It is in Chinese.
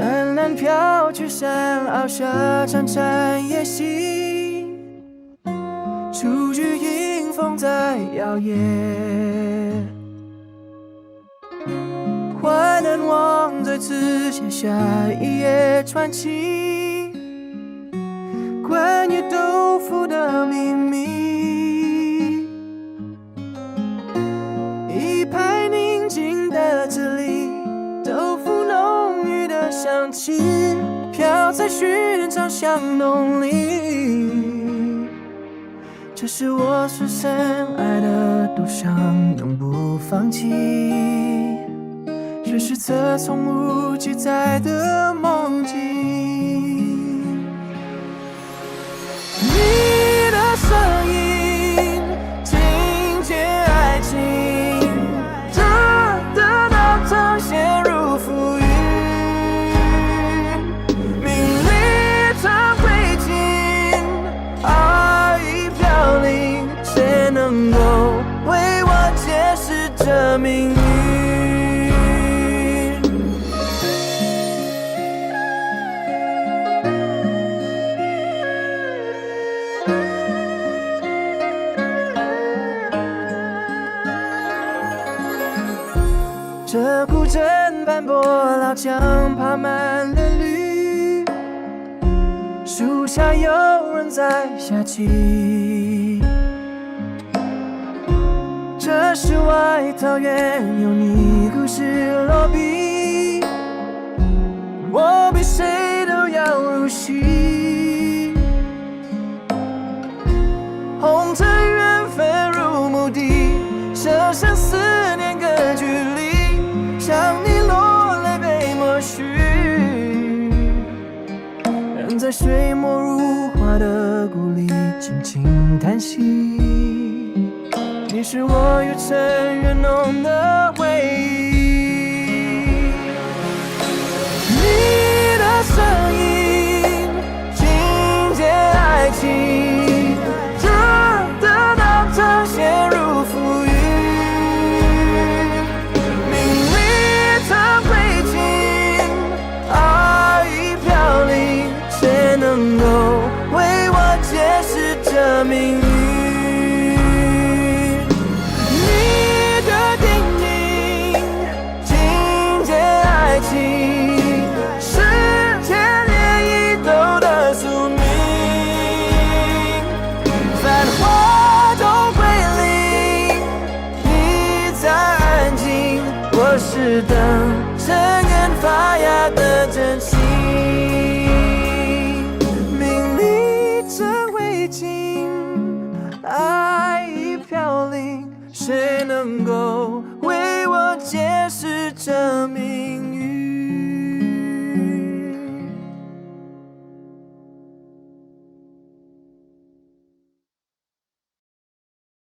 山岚飘去，山凹下潺潺夜袭，雏菊迎风在摇曳。还能望再次写下一页传奇，关于豆腐的秘密。一排宁静的字里，豆腐浓郁的香气飘在寻常巷弄里。这是我深深爱的豆香，永不放弃。这是册从无记载的梦境。你的声音听见爱情，曾陷入浮云，名利常会尽，爱已飘零，谁能够为我解释这命运？这古镇斑驳老墙爬满了绿，树下有人在下棋。这世外桃源有你故事落笔，我比谁都要入戏。红尘缘分如目的，生生思念隔距离。想你落泪被默许，人在水墨如画的故里轻轻叹息。你是我越沉越浓的回忆。你的声音听见爱情，等到曾陷入浮云。能够为我解释这命运。你的叮咛听见爱情，世间涟漪都的宿命。繁华都归零，你在安静，我是等生根发芽的真心。爱已飘零，谁能够为我解释这谜？